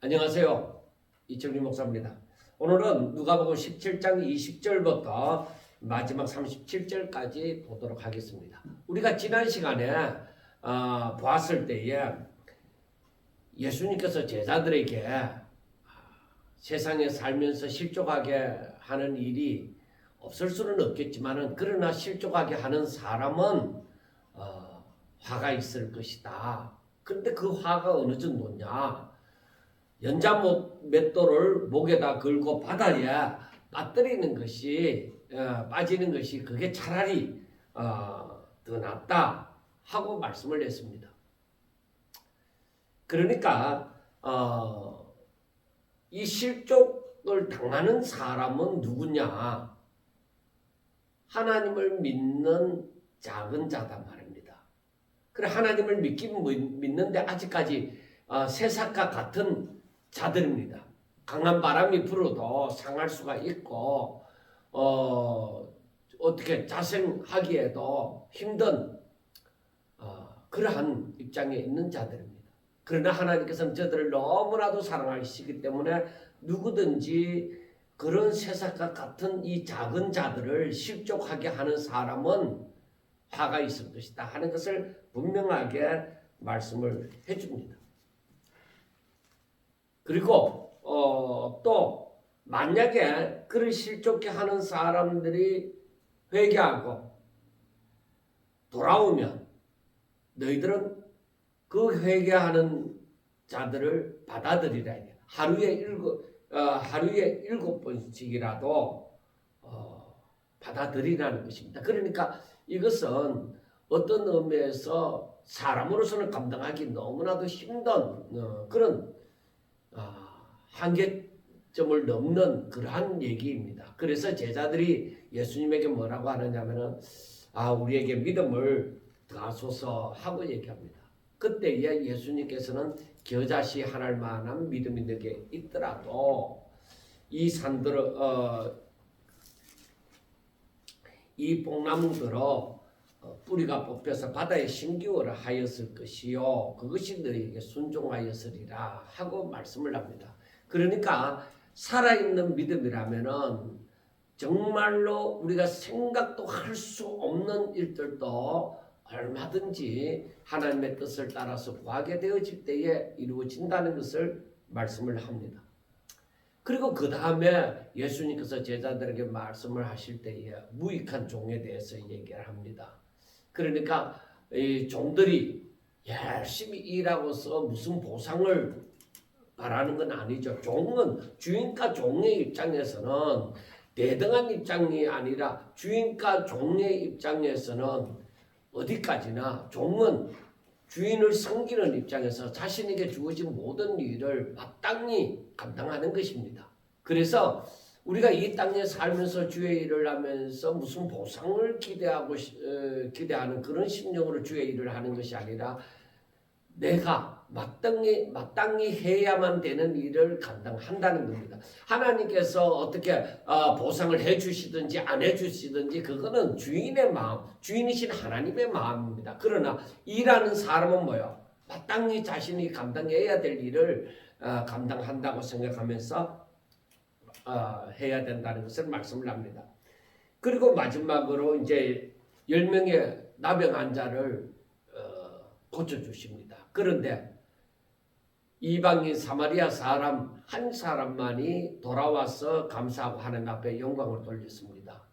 안녕하세요. 이철규 목사입니다. 오늘은 누가복음 17장 20절부터 마지막 37절까지 보도록 하겠습니다. 우리가 지난 시간에 보았을 때에 예수님께서 제자들에게 세상에 살면서 실족하게 하는 일이 없을 수는 없겠지만 그러나 실족하게 하는 사람은 화가 있을 것이다. 그런데 그 화가 어느 정도냐? 연자 맷돌을 목에다 걸고 바다에 빠뜨리는 것이 빠지는 것이 그게 차라리 더 낫다 하고 말씀을 했습니다. 그러니까 이 실족을 당하는 사람은 누구냐? 하나님을 믿는 작은 자다 말입니다. 그래 하나님을 믿는데 아직까지 새싹과 같은 자들입니다. 강한 바람이 불어도 상할 수가 있고 어떻게 자생하기에도 힘든 그러한 입장에 있는 자들입니다. 그러나 하나님께서는 저들을 너무나도 사랑하시기 때문에 누구든지 그런 새싹과 같은 이 작은 자들을 실족하게 하는 사람은 화가 있을 것이다 하는 것을 분명하게 말씀을 해줍니다. 그리고 또 만약에 그를 실족해 하는 사람들이 회개하고 돌아오면 너희들은 그 회개하는 자들을 받아들이라. 하루에 7번씩이라도 받아들이라는 것입니다. 그러니까 이것은 어떤 의미에서 사람으로서는 감당하기 너무나도 힘든 그런 한계점을 넘는 그러한 얘기입니다. 그래서 제자들이 예수님에게 뭐라고 하느냐면은 우리에게 믿음을 더하소서 하고 얘기합니다. 그때에 예수님께서는 겨자씨 하나일 만한 믿음이 너에게 있더라도 이 산들을 이 뽕나무들어 뿌리가 뽑혀서 바다에 심기어라 하였을 것이요 그것이 너희에게 순종하였으리라 하고 말씀을 합니다. 그러니까 살아있는 믿음이라면은 정말로 우리가 생각도 할 수 없는 일들도 얼마든지 하나님의 뜻을 따라서 구하게 되어질 때에 이루어진다는 것을 말씀을 합니다. 그리고 그 다음에 예수님께서 제자들에게 말씀을 하실 때에 무익한 종에 대해서 얘기를 합니다. 그러니까 이 종들이 열심히 일하고서 무슨 보상을 바라는 건 아니죠. 종은 주인과 종의 입장에서는 대등한 입장이 아니라 주인과 종의 입장에서는 어디까지나 종은 주인을 섬기는 입장에서 자신에게 주어진 모든 일을 마땅히 감당하는 것입니다. 그래서 우리가 이 땅에 살면서 주의 일을 하면서 무슨 보상을 기대하는 그런 심령으로 주의 일을 하는 것이 아니라 내가 마땅히 해야만 되는 일을 감당한다는 겁니다. 하나님께서 어떻게 보상을 해주시든지 안 해주시든지 그거는 주인의 마음, 주인이신 하나님의 마음입니다. 그러나 일하는 사람은 뭐예요? 마땅히 자신이 감당해야 될 일을 감당한다고 생각하면서 해야 된다는 것을 말씀을 합니다. 그리고 마지막으로 이제 10명의 나병 환자를 고쳐주십니다. 그런데 이방인 사마리아 사람 한 사람만이 돌아와서 감사하고 하나님 앞에 영광을 돌렸습니다.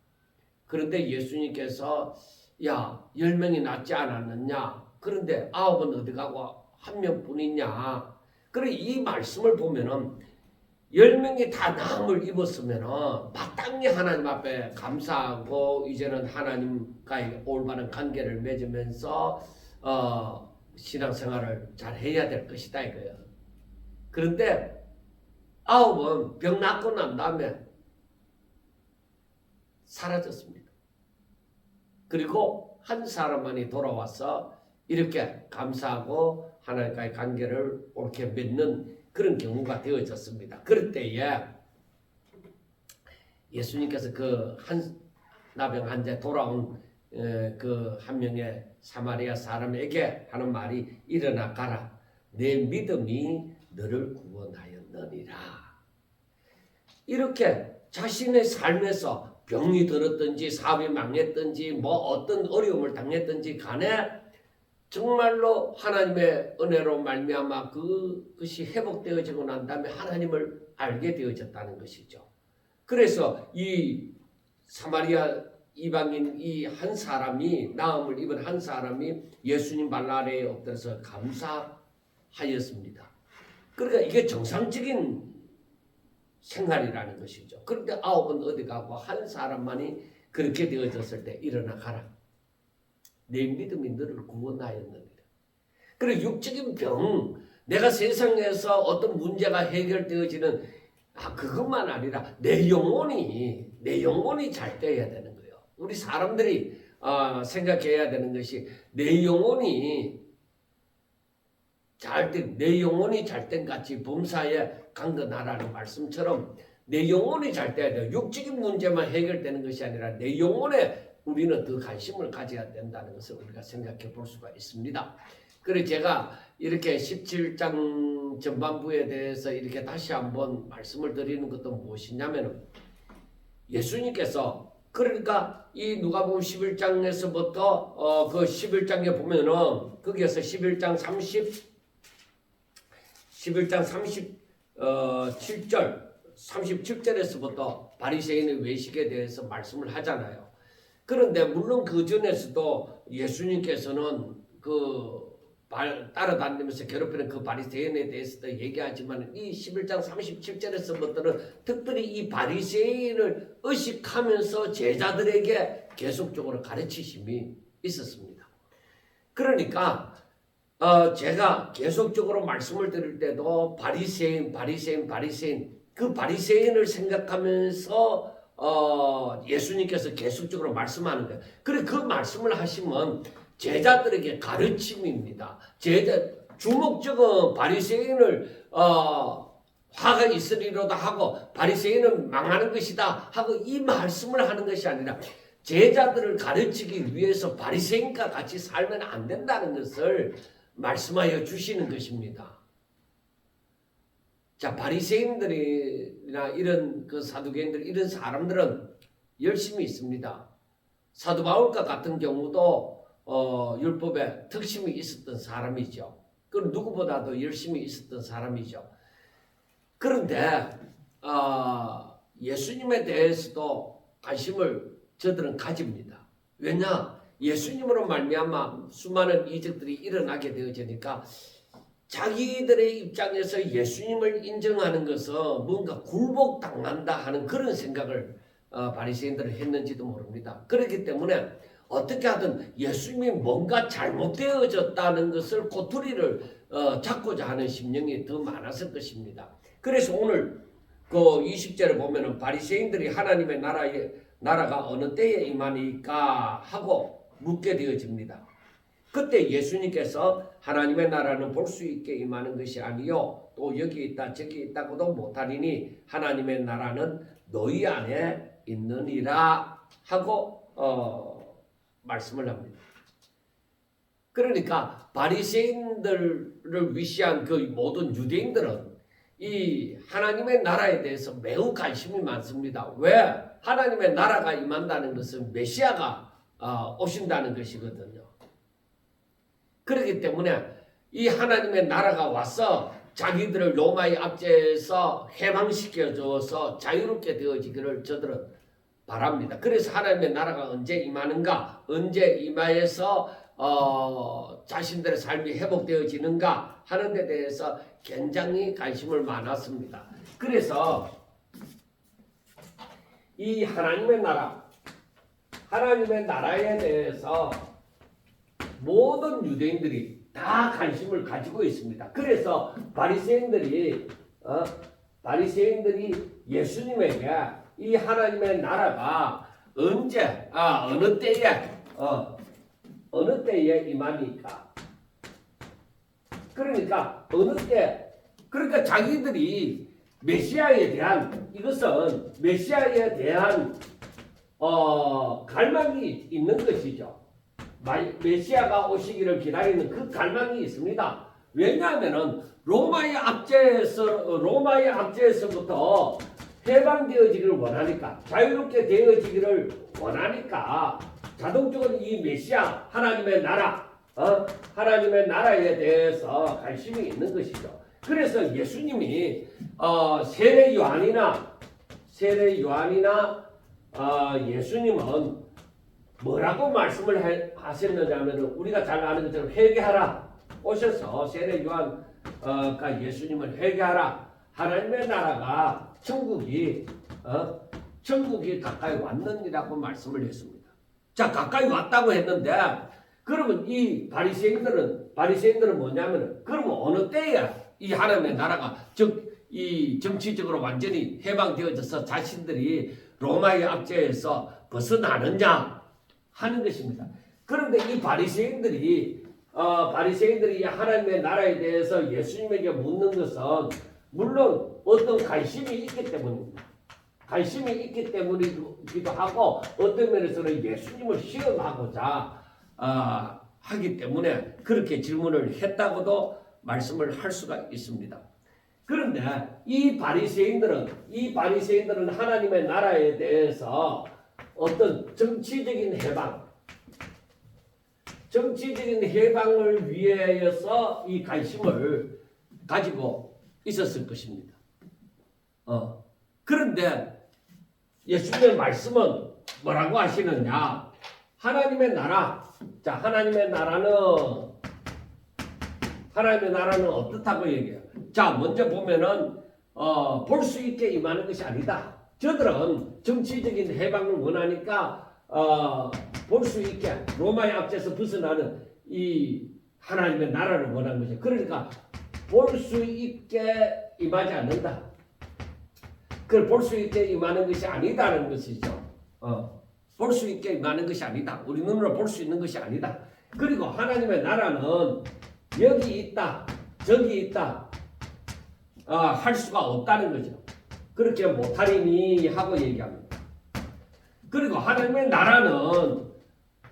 그런데 예수님께서 10명이 낫지 않았느냐? 그런데 9은 어디 가고 1명뿐이냐? 그래 이 말씀을 보면은 10명이 다 나음을 입었으면은 마땅히 하나님 앞에 감사하고 이제는 하나님과의 올바른 관계를 맺으면서 신앙생활을 잘 해야 될 것이다 이거예요. 그런데 9은 병 낫고 난 다음에 사라졌습니다. 그리고 한 사람만이 돌아와서 이렇게 감사하고 하나님과의 관계를 옳게 맺는 그런 경우가 되어졌습니다. 그럴 때에 예수님께서 그 한 나병 환자 돌아온 그 한 명의 사마리아 사람에게 하는 말이 일어나 가라. 내 믿음이 너를 구원하였느니라. 있느니라. 이렇게 자신의 삶에서 병이 들었든지 사업이 망했든지 뭐 어떤 어려움을 당했든지 간에 정말로 하나님의 은혜로 말미암아 그것이 회복되어지고 난 다음에 하나님을 알게 되어졌다는 것이죠. 그래서 이 사마리아 이방인 이 한 사람이 나음을 입은 한 사람이 예수님 발 아래에 엎드려서 감사하였습니다. 그러니까 이게 정상적인 생활이라는 것이죠. 그런데 9은 어디 가고 한 사람만이 그렇게 되어졌을 때 일어나 가라. 내 믿음이 너를 구원하였느니라. 그리고 육적인 병, 내가 세상에서 어떤 문제가 해결되어지는 그것만 아니라 내 영혼이 잘 되어야 되는 거예요. 우리 사람들이 생각해야 되는 것이 내 영혼이 잘 된 같이 범사에 강건하라는 말씀처럼 내 영혼이 잘 돼야 돼요. 육적인 문제만 해결되는 것이 아니라 내 영혼에 우리는 더 관심을 가져야 된다는 것을 우리가 생각해 볼 수가 있습니다. 그래서 제가 이렇게 17장 전반부에 대해서 이렇게 다시 한번 말씀을 드리는 것도 무엇이냐면 예수님께서 그러니까 이 누가복음 11장에서부터 그 11장에 보면은 거기에서 11장 37절에서부터 바리새인의 외식에 대해서 말씀을 하잖아요. 그런데 물론 그 전에서도 예수님께서는 따라다니면서 괴롭히는 그 바리새인에 대해서도 얘기하지만 이 11장 37절에서부터는 특별히 이 바리새인을 의식하면서 제자들에게 계속적으로 가르치심이 있었습니다. 그러니까 제가 계속적으로 말씀을 드릴 때도 바리새인 그 바리새인을 생각하면서 예수님께서 계속적으로 말씀하는 거예요. 그래 그 말씀을 하시면 제자들에게 가르침입니다. 주목적인 바리새인을 화가 있으리로다 하고 바리새인은 망하는 것이다 하고 이 말씀을 하는 것이 아니라 제자들을 가르치기 위해서 바리새인과 같이 살면 안 된다는 것을 말씀하여 주시는 것입니다. 자, 바리새인들이나 이런 그 사두개인들 이런 사람들은 열심히 있습니다. 사도 바울과 같은 경우도 율법에 특심이 있었던 사람이죠. 그럼 누구보다도 열심히 있었던 사람이죠. 그런데 예수님에 대해서도 관심을 저들은 가집니다. 왜냐? 예수님으로 말미암아 수많은 이적들이 일어나게 되어지니까 자기들의 입장에서 예수님을 인정하는 것은 뭔가 굴복당한다 하는 그런 생각을 바리새인들은 했는지도 모릅니다. 그렇기 때문에 어떻게 하든 예수님이 뭔가 잘못되어졌다는 것을 꼬투리를 잡고자 하는 심령이 더 많았을 것입니다. 그래서 오늘 그 20절에 보면은 바리새인들이 하나님의 나라가 어느 때에 임하니까 하고 묻게 되어집니다. 그때 예수님께서 하나님의 나라는 볼 수 있게 임하는 것이 아니요 또 여기 있다 저기 있다고도 못하리니 하나님의 나라는 너희 안에 있느니라 하고 말씀을 합니다. 그러니까 바리새인들을 위시한 그 모든 유대인들은 이 하나님의 나라에 대해서 매우 관심이 많습니다. 왜? 하나님의 나라가 임한다는 것은 메시아가 오신다는 것이거든요. 그렇기 때문에 이 하나님의 나라가 와서 자기들을 로마의 압제에서 해방시켜줘서 자유롭게 되어지기를 저들은 바랍니다. 그래서 하나님의 나라가 언제 임하는가, 언제 임하여서 자신들의 삶이 회복되어지는가 하는 데 대해서 굉장히 관심을 많았습니다. 그래서 이 하나님의 나라에 대해서 모든 유대인들이 다 관심을 가지고 있습니다. 그래서 바리새인들이 예수님에게 이 하나님의 나라가 언제 어느 때에 임하니까 그러니까 그러니까 자기들이 메시아에 대한 갈망이 있는 것이죠. 메시아가 오시기를 기다리는 그 갈망이 있습니다. 왜냐하면은 로마의 압제에서부터 해방되어지기를 원하니까, 자유롭게 되어지기를 원하니까 자동적으로 이 메시아 하나님의 나라, 하나님의 나라에 대해서 관심이 있는 것이죠. 그래서 예수님이 세례 요한이나 예수님은 뭐라고 말씀을 하셨느냐면 우리가 잘 아는 것처럼 회개하라. 오셔서 세례 요한가 예수님을 회개하라. 하나님의 나라가 천국이 가까이 왔느니라고 말씀을 했습니다. 자, 가까이 왔다고 했는데 그러면 이 바리새인들은 뭐냐면 그러면 어느 때야 이 하나님의 나라가 이 정치적으로 완전히 해방되어져서 자신들이 로마의 압제에서 벗어나느냐 하는 것입니다. 그런데 이 바리새인들이 하나님의 나라에 대해서 예수님에게 묻는 것은 물론 어떤 관심이 있기 때문입니다. 관심이 있기 때문이기도 하고 어떤 면에서는 예수님을 시험하고자 하기 때문에 그렇게 질문을 했다고도 말씀을 할 수가 있습니다. 그런데 이 바리새인들은 하나님의 나라에 대해서 어떤 정치적인 해방을 위해서 이 관심을 가지고 있었을 것입니다. 그런데 예수님의 말씀은 뭐라고 하시느냐? 하나님의 나라. 자, 하나님의 나라는 어떻다고 얘기해요? 자, 먼저 보면은 볼 수 있게 임하는 것이 아니다. 저들은 정치적인 해방을 원하니까 볼 수 있게 로마의 압제에서 벗어나는 이 하나님의 나라를 원하는 것이죠. 그러니까 볼 수 있게 임하지 않는다. 그걸 볼 수 있게 임하는 것이 아니다는 것이죠. 볼 수 있게 임하는 것이 아니다. 우리 눈으로 볼 수 있는 것이 아니다. 그리고 하나님의 나라는 여기 있다, 저기 있다 할 수가 없다는 거죠. 그렇게 못하리니 하고 얘기합니다. 그리고 하나님의 나라는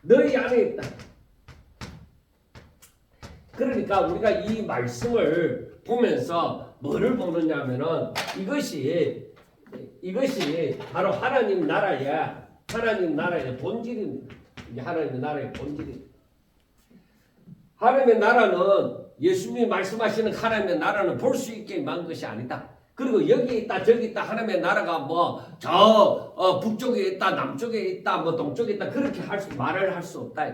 너희 안에 있다. 그러니까 우리가 이 말씀을 보면서 뭐를 보느냐면은 이것이 바로 하나님 나라의 본질입니다. 이게 하나님의 나라의 본질입니다. 하나님의 나라는 예수님이 말씀하시는 하나님의 나라는 볼 수 있게 임한 것이 아니다. 그리고 여기 있다 저기 있다 하나님의 나라가 뭐 북쪽에 있다 남쪽에 있다 뭐 동쪽에 있다 그렇게 말을 할 수 없다.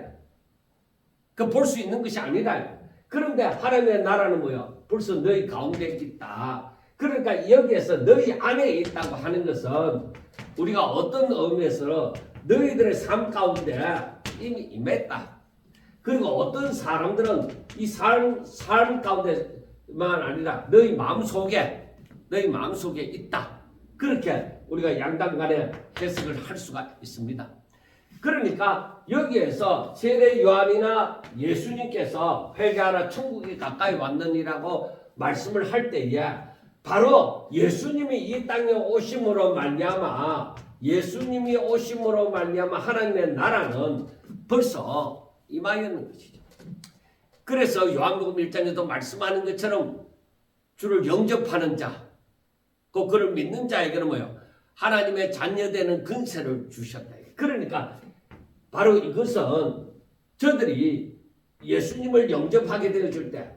그 볼 수 있는 것이 아니다. 그런데 하나님의 나라는 뭐야? 벌써 너희 가운데 있다. 그러니까 여기에서 너희 안에 있다고 하는 것은 우리가 어떤 의미에서 너희들의 삶 가운데 이미 임했다. 그리고 어떤 사람들은 이 삶 가운데만 아니라 너희 마음속에 있다. 그렇게 우리가 양당 간에 해석을 할 수가 있습니다. 그러니까 여기에서 세례 요한이나 예수님께서 회개하라 천국이 가까이 왔느니라고 말씀을 할 때에 바로 예수님이 이 땅에 오심으로 말미암아 하나님의 나라는 벌써 임하였는 것이죠. 그래서 요한복음 1장에도 말씀하는 것처럼 주를 영접하는 자, 그를 믿는 자에게는 뭐예요? 하나님의 자녀되는 근세를 주셨다. 그러니까 바로 이것은 저들이 예수님을 영접하게 되어질 때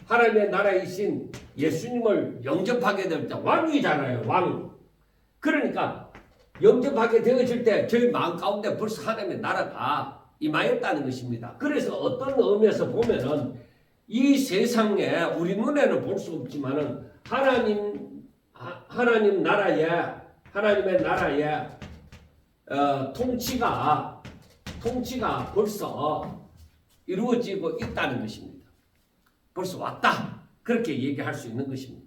하나님의 나라이신 예수님을 영접하게 될 때 왕이잖아요. 왕. 그러니까 영접하게 되어질 때 저희 마음 가운데 벌써 하나님의 나라가 임하였다는 것입니다. 그래서 어떤 의미에서 보면은 이 세상에 우리 눈에는 볼 수 없지만은 하나님의 나라의 통치가 벌써 이루어지고 있다는 것입니다. 벌써 왔다. 그렇게 얘기할 수 있는 것입니다.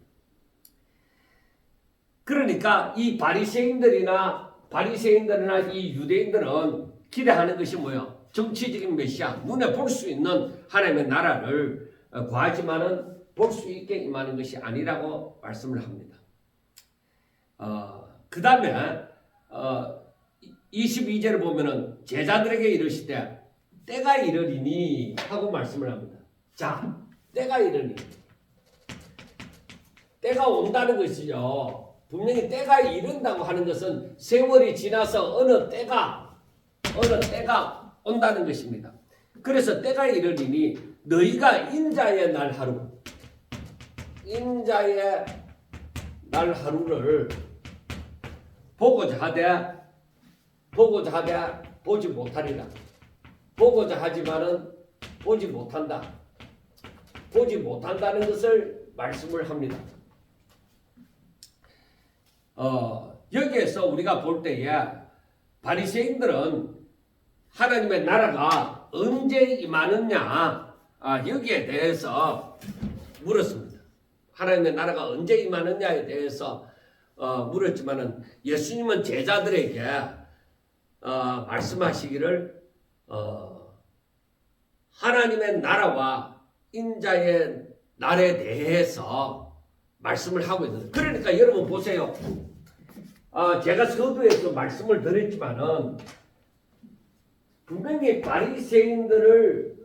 그러니까 이 바리새인들이나 이 유대인들은 기대하는 것이 뭐예요? 정치적인 메시아, 눈에 볼 수 있는 하나님의 나라를 구하지만은 볼 수 있게 임하는 것이 아니라고 말씀을 합니다. 그 다음에 22절을 보면은 제자들에게 이르시되 때가 이르리니 하고 말씀을 합니다. 자, 때가 이르니 때가 온다는 것이죠. 분명히 때가 이른다고 하는 것은 세월이 지나서 어느 때가 온다는 것입니다. 그래서 때가 이르리니 너희가 인자의 날 하루를 보고자 하되 보지 못하리라. 보고자 하지만은 보지 못한다. 보지 못한다는 것을 말씀을 합니다. 여기에서 우리가 볼 때에 바리새인들은 하나님의 나라가 언제 임하느냐 여기에 대해서 물었습니다. 하나님의 나라가 언제 임하느냐에 대해서 물었지만은 예수님은 제자들에게 말씀하시기를 하나님의 나라와 인자의 날에 대해서 말씀을 하고 있는. 그러니까 여러분 보세요. 제가 서두에서 말씀을 드렸지만은 분명히 바리새인들을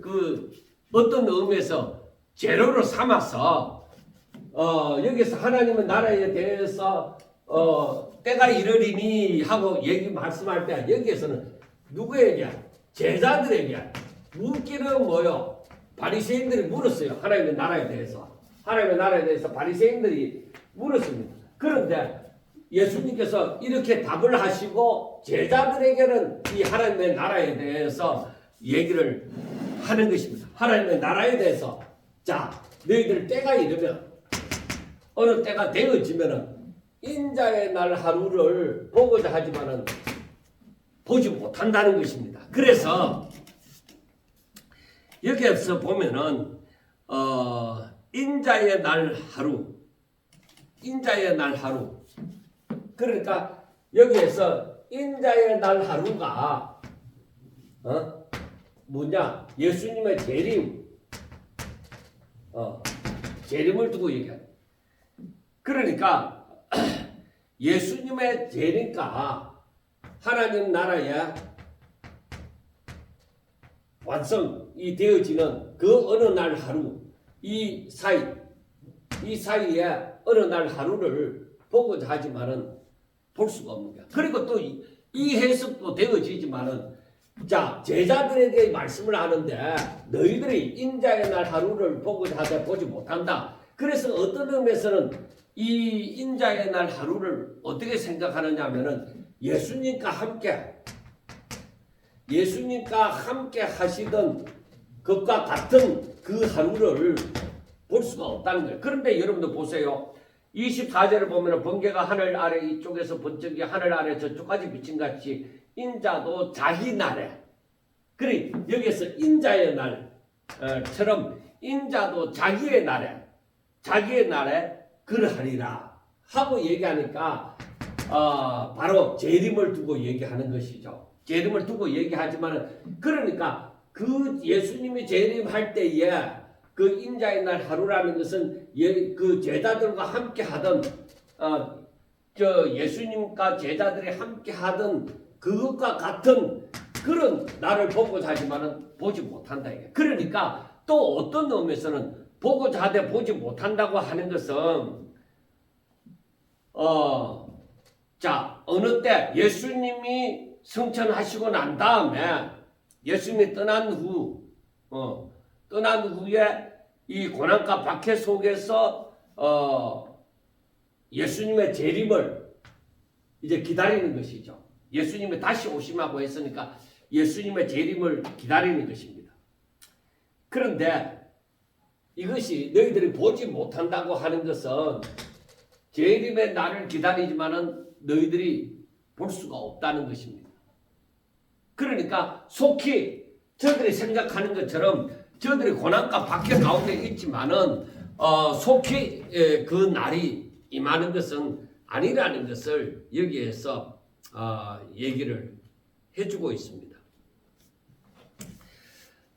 그 어떤 의미에서 재료로 삼아서 여기서 하나님의 나라에 대해서 때가 이르리니 하고 말씀할 때 여기에서는 누구에게? 제자들에게 묻기는 뭐요? 바리새인들이 물었어요. 하나님의 나라에 대해서 바리새인들이 물었습니다. 그런데 예수님께서 이렇게 답을 하시고 제자들에게는 이 하나님의 나라에 대해서 얘기를 하는 것입니다. 하나님의 나라에 대해서 자, 너희들 때가 이르면 어느 때가 되어지면은 인자의 날 하루를 보고자 하지만은 보지 못한다는 것입니다. 그래서 여기에서 보면은 인자의 날 하루 그러니까 여기에서 인자의 날 하루가 뭐냐? 예수님의 재림을 두고 얘기합니다. 그러니까 예수님의 재림과 하나님 나라의 완성이 되어지는 그 어느 날 하루 이 사이에 어느 날 하루를 보고자 하지만은 볼 수가 없는 거야. 그리고 또 이 해석도 되어지지만은 자, 제자들에게 말씀을 하는데 너희들이 인자의 날 하루를 보고자 하되 보지 못한다. 그래서 어떤 의미에서는 이 인자의 날 하루를 어떻게 생각하느냐 하면은 예수님과 함께 하시던 것과 같은 그 하루를 볼 수가 없다는 거예요. 그런데 여러분들 보세요. 24절을 보면 번개가 하늘 아래 이쪽에서 번쩍이 하늘 아래 저쪽까지 비친 같이 인자도 자기 날에 그래 여기서 인자의 날처럼 인자도 자기의 날에 그러하리라 하고 얘기하니까 바로 재림을 두고 얘기하는 것이죠. 재림을 두고 얘기하지만은 그러니까 그 예수님이 재림할 때에 그 인자의 날 하루라는 것은 그 제자들과 함께 하던 예수님과 제자들이 함께 하던 그것과 같은 그런 날을 보고자 하지만은 보지 못한다 이게. 그러니까 또 어떤 의미에서는 보고자 하되 보지 못한다고 하는 것은 어느 때 예수님이 승천하시고 난 다음에 예수님이 떠난 후에 이 고난과 박해 속에서 예수님의 재림을 이제 기다리는 것이죠. 예수님이 다시 오심하고 했으니까 예수님의 재림을 기다리는 것입니다. 그런데 이것이 너희들이 보지 못한다고 하는 것은 재림의 날을 기다리지만은 너희들이 볼 수가 없다는 것입니다. 그러니까 속히 저들이 생각하는 것처럼 저들이 고난과 박해 가운데 있지만은 속히 그 날이 임하는 것은 아니라는 것을 여기에서 얘기를 해주고 있습니다.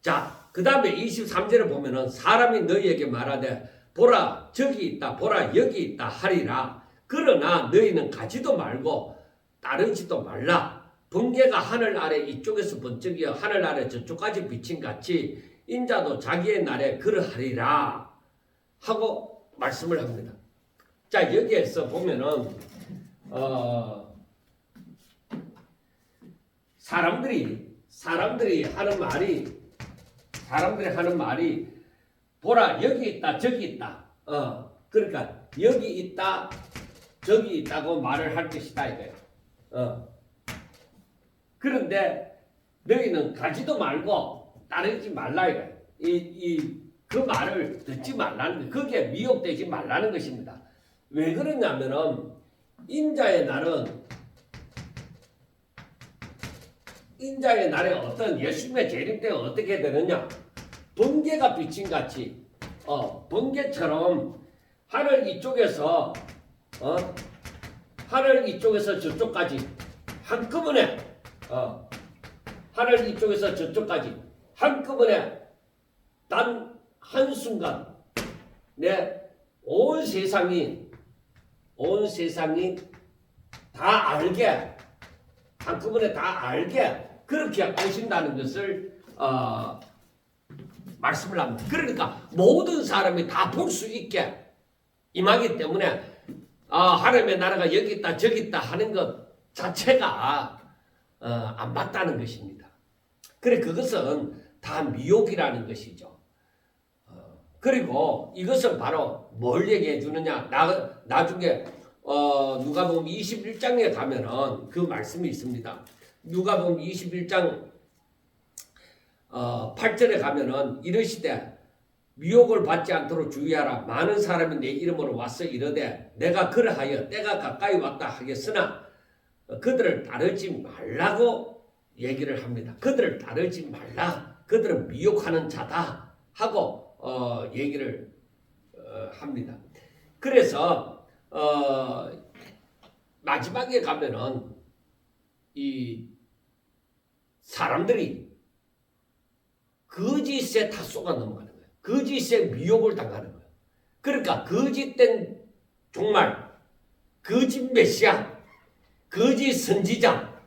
자, 그 다음에 23절을 보면은 사람이 너희에게 말하되 보라 저기 있다 보라 여기 있다 하리라. 그러나 너희는 가지도 말고 따르지도 말라. 번개가 하늘 아래 이쪽에서 번쩍이어 하늘 아래 저쪽까지 비친 같이 인자도 자기의 날에 그러하리라 하고 말씀을 합니다. 자, 여기에서 보면은 사람들이 하는 말이 보라, 여기 있다 저기 있다. 그러니까 여기 있다 저기 있다고 말을 할 것이다 이거예요. 그런데 너희는 가지도 말고 따르지 말라 이거예요. 그 말을 듣지 말라는 거예요. 거기에 미혹되지 말라는 것입니다. 왜 그러냐면은 인자의 날에 어떤 예수님의 재림 때 어떻게 되느냐? 번개가 비친 같이 번개처럼 하늘 이쪽에서 저쪽까지 한꺼번에 하늘 이쪽에서 저쪽까지 한꺼번에 단 한순간 온 세상이 다 알게 한꺼번에 다 알게 그렇게 오신다는 것을 말씀을 합니다. 그러니까 모든 사람이 다 볼 수 있게 임하기 때문에 하나님의 나라가 여기 있다 저기 있다 하는 것 자체가 안 맞다는 것입니다. 그래 그것은 다 미혹이라는 것이죠. 그리고 이것은 바로 뭘 얘기해 주느냐? 나중에 누가복음 21장에 가면은 그 말씀이 있습니다. 누가복음 21장 8절에 가면은 이르시되 미혹을 받지 않도록 주의하라. 많은 사람이 내 이름으로 와서 이르되 내가 그러하여 때가 가까이 왔다 하겠으나 그들을 따르지 말라고 얘기를 합니다. 그들을 따르지 말라. 그들은 미혹하는 자다 하고 얘기를 합니다. 그래서 마지막에 가면은 이 사람들이 거짓에 다 속아 넘어가는 거예요. 거짓에 미혹을 당하는 거예요. 그러니까 거짓된 종말, 거짓 메시아, 거짓 선지자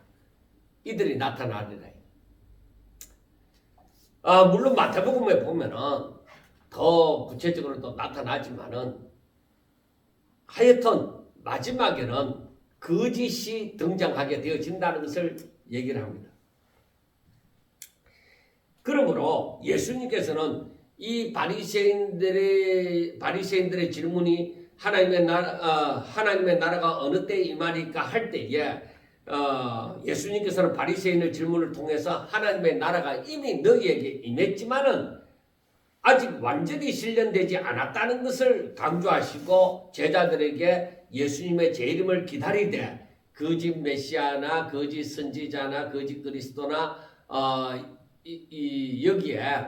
이들이 나타나리라. 물론 마태복음에 보면은 더 구체적으로 또 나타나지만은 하여튼 마지막에는 거짓이 등장하게 되어진다는 것을 얘기를 합니다. 그러므로 예수님께서는 이 바리새인들의 질문이 하나님의 나라가 어느 때 임하리까 할 때에 예수님께서는 바리새인의 질문을 통해서 하나님의 나라가 이미 너희에게 임했지만은 아직 완전히 실현되지 않았다는 것을 강조하시고 제자들에게 예수님의 재림을 기다리되 거짓 메시아나 거짓 선지자나 거짓 그리스도나 여기에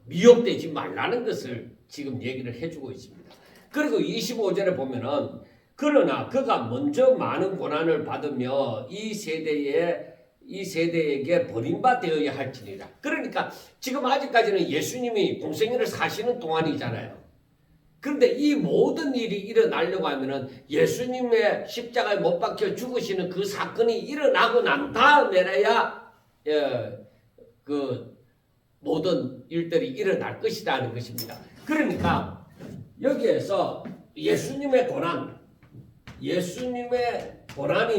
미혹되지 말라는 것을 지금 얘기를 해주고 있습니다. 그리고 25절에 보면은 그러나 그가 먼저 많은 고난을 받으며 이 세대에게 버림받아야 할지니라. 그러니까 지금 아직까지는 예수님이 공생애를 사시는 동안이잖아요. 그런데 이 모든 일이 일어나려고 하면은 예수님의 십자가에 못 박혀 죽으시는 그 사건이 일어나고 난 다음에야 그 모든 일들이 일어날 것이라는 것입니다. 그러니까 여기에서 예수님의 고난이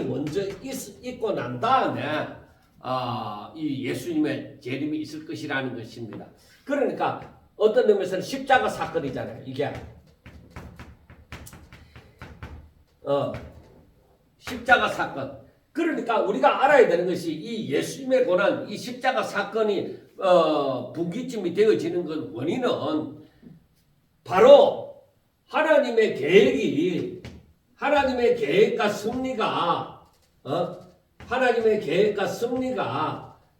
먼저 있고 난 다음에 이 예수님의 재림이 있을 것이라는 것입니다. 그러니까 어떤 의미에서는 십자가 사건이잖아요. 이게 십자가 사건. 그러니까 우리가 알아야 되는 것이 이 예수님의 고난, 이 십자가 사건이 분기점이 되어지는 것 원인은 바로 하나님의 계획과 섭리가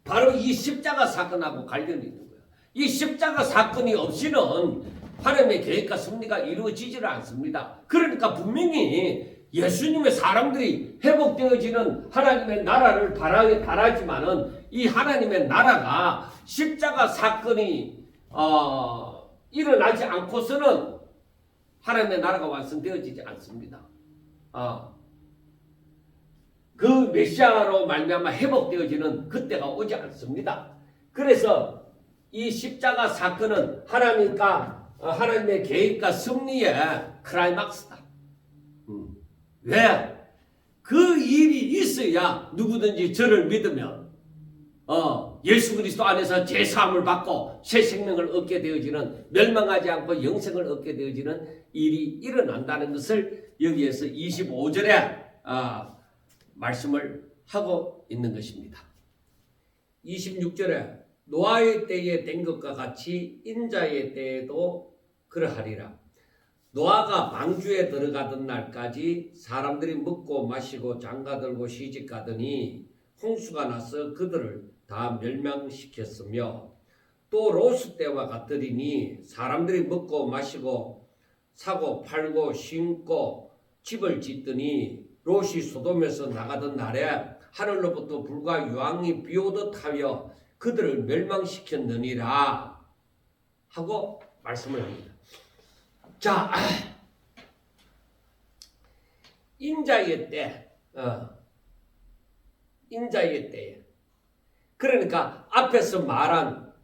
바로 이 십자가 사건하고 관련이 있는 거예요. 이 십자가 사건이 없이는 하나님의 계획과 섭리가 이루어지지를 않습니다. 그러니까 분명히 예수님의 사람들이 회복되어지는 하나님의 나라를 바라지만은 이 하나님의 나라가 십자가 사건이 일어나지 않고서는 하나님의 나라가 완성되어지지 않습니다. 그 메시아로 말미암아 회복되어지는 그때가 오지 않습니다. 그래서 이 십자가 사건은 하나님의 계획과 승리의 클라이막스다. 왜? 그 일이 있어야 누구든지 저를 믿으면 예수 그리스도 안에서 제사함을 받고 새 생명을 얻게 되어지는, 멸망하지 않고 영생을 얻게 되어지는 일이 일어난다는 것을 여기에서 25절에 말씀을 하고 있는 것입니다. 26절에 노아의 때에 된 것과 같이 인자의 때에도 그러하리라. 노아가 방주에 들어가던 날까지 사람들이 먹고 마시고 장가들고 시집가더니 홍수가 나서 그들을 다 멸망시켰으며, 또 롯 때와 같으리니 사람들이 먹고 마시고 사고 팔고 심고 집을 짓더니 롯이 소돔에서 나가던 날에 하늘로부터 불과 유황이 비오듯 하여 그들을 멸망시켰느니라 하고 말씀을 합니다. 자, 인자의 때, 인자의 때에, 그러니까 앞에서 말한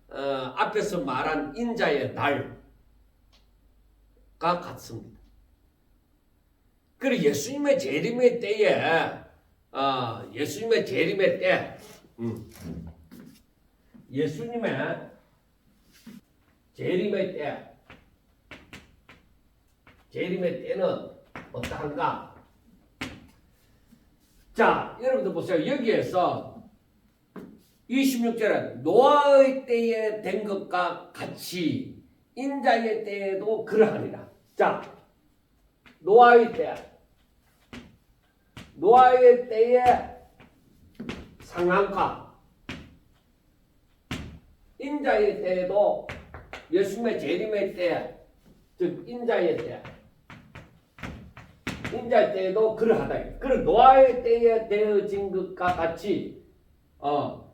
인자의 날과 같습니다. 그리고 예수님의 재림의 때에, 예수님의 재림의 때, 예수님의 재림의 때, 재림의 때는 어떠한가? 자, 여러분들 보세요. 여기에서 26절에 노아의 때에 된 것과 같이 인자의 때에도 그러하니라. 자, 노아의 때의 상황과 인자의 때에도, 예수님의 재림의 때, 즉 인자의 때에도 그러하다. 그리고 노아의 때에 되어진 것과 같이